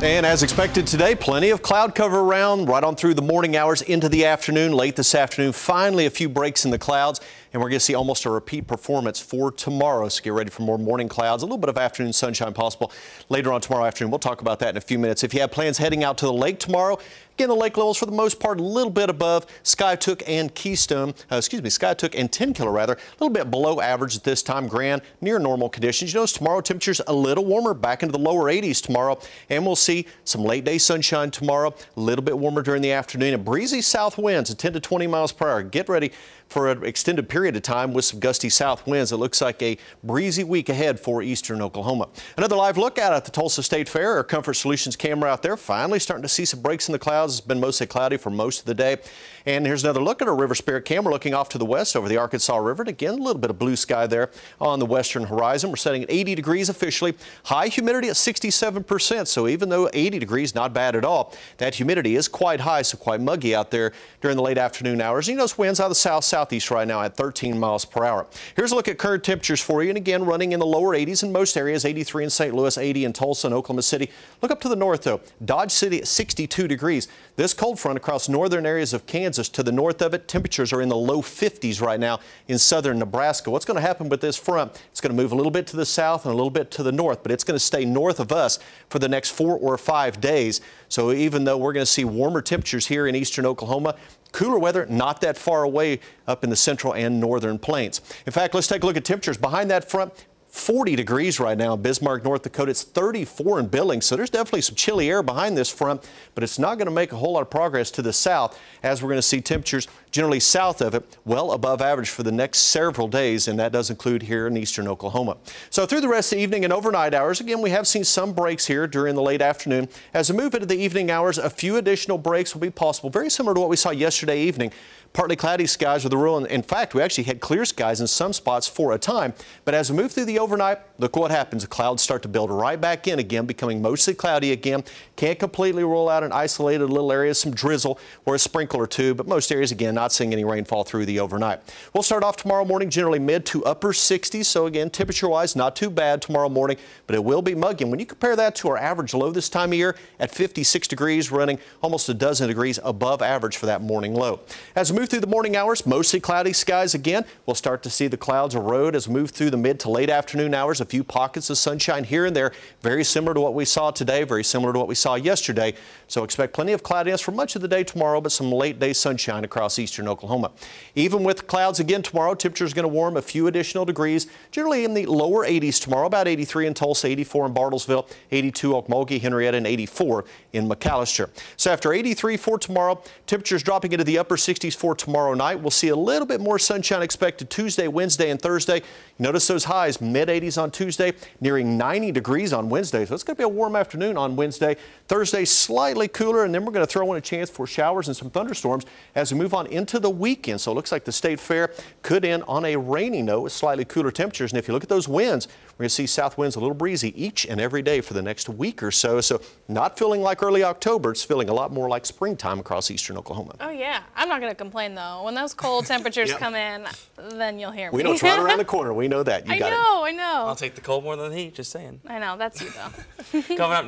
And as expected today, plenty of cloud cover around right on through the morning hours into the afternoon. Late this afternoon, finally a few breaks in the clouds, and we're going to see almost a repeat performance for tomorrow. So get ready for more morning clouds, a little bit of afternoon sunshine possible later on tomorrow afternoon. We'll talk about that in a few minutes. If you have plans heading out to the lake tomorrow, again, the lake levels for the most part a little bit above Skiatook and Skiatook and Tenkiller rather, a little bit below average at this time. Grand near normal conditions. You notice tomorrow temperatures a little warmer, back into the lower 80s tomorrow, and we'll see some late day sunshine tomorrow, a little bit warmer during the afternoon, and breezy south winds at 10 to 20 miles per hour. Get ready for an extended period of time with some gusty south winds. It looks like a breezy week ahead for eastern Oklahoma. Another live look out at the Tulsa State Fair. Our Comfort Solutions camera out there finally starting to see some breaks in the clouds. It's been mostly cloudy for most of the day. And here's another look at our River Spirit camera looking off to the west over the Arkansas River. And again, a little bit of blue sky there on the western horizon. We're setting at 80 degrees officially. High humidity at 67%. So even though 80 degrees, not bad at all, that humidity is quite high, so quite muggy out there during the late afternoon hours. You notice winds out of the south-southeast right now at 13 miles per hour. Here's a look at current temperatures for you. And again, running in the lower 80s in most areas, 83 in St. Louis, 80 in Tulsa and Oklahoma City. Look up to the north, though. Dodge City at 62 degrees. This cold front across northern areas of Kansas to the north of it, temperatures are in the low 50s right now in southern Nebraska. What's going to happen with this front? It's going to move a little bit to the south and a little bit to the north, but it's going to stay north of us for the next 4 or 5 days. So even though we're going to see warmer temperatures here in eastern Oklahoma, cooler weather not that far away up in the central and northern plains. In fact, let's take a look at temperatures behind that front. 40 degrees right now in Bismarck, North Dakota. It's 34 in Billings, so there's definitely some chilly air behind this front, but it's not going to make a whole lot of progress to the south as we're going to see temperatures generally south of it well above average for the next several days, and that does include here in eastern Oklahoma. So through the rest of the evening and overnight hours, again, we have seen some breaks here during the late afternoon. As we move into the evening hours, a few additional breaks will be possible, very similar to what we saw yesterday evening. Partly cloudy skies are the rule. In fact, we actually had clear skies in some spots for a time. But as we move through the overnight, look what happens. The clouds start to build right back in again, becoming mostly cloudy again. Can't completely rule out an isolated little area, some drizzle or a sprinkle or two, but most areas, again, not seeing any rainfall through the overnight. We'll start off tomorrow morning generally mid to upper 60s. So again, temperature-wise, not too bad tomorrow morning, but it will be muggy. And when you compare that to our average low this time of year at 56 degrees, running almost a dozen degrees above average for that morning low. As we move through the morning hours, mostly cloudy skies again. We'll start to see the clouds erode as we move through the mid to late afternoon hours. A few pockets of sunshine here and there, very similar to what we saw today, very similar to what we saw yesterday. So expect plenty of cloudiness for much of the day tomorrow, but some late day sunshine across eastern Oklahoma. Even with clouds again tomorrow, temperature is going to warm a few additional degrees, generally in the lower 80s tomorrow, about 83 in Tulsa, 84 in Bartlesville, 82 Okmulgee, Henrietta, and 84 in McAllister. So after 83 for tomorrow, temperatures dropping into the upper 60s for tomorrow night. We'll see a little bit more sunshine expected Tuesday, Wednesday, and Thursday. Notice those highs, mid-80s on Tuesday, nearing 90 degrees on Wednesday. So it's going to be a warm afternoon on Wednesday. Thursday, slightly cooler, and then we're going to throw in a chance for showers and some thunderstorms as we move on into the weekend. So it looks like the State Fair could end on a rainy note with slightly cooler temperatures. And if you look at those winds, we're going to see south winds a little breezy each and every day for the next week or so. So not feeling like early October. It's feeling a lot more like springtime across eastern Oklahoma. Oh, yeah. I'm not going to complain, though. When those cold temperatures come in, then you'll hear me. We know it's right around the corner. We know that. You got it. I know. I'll take the cold more than the heat, just saying. I know. That's you, though. Coming up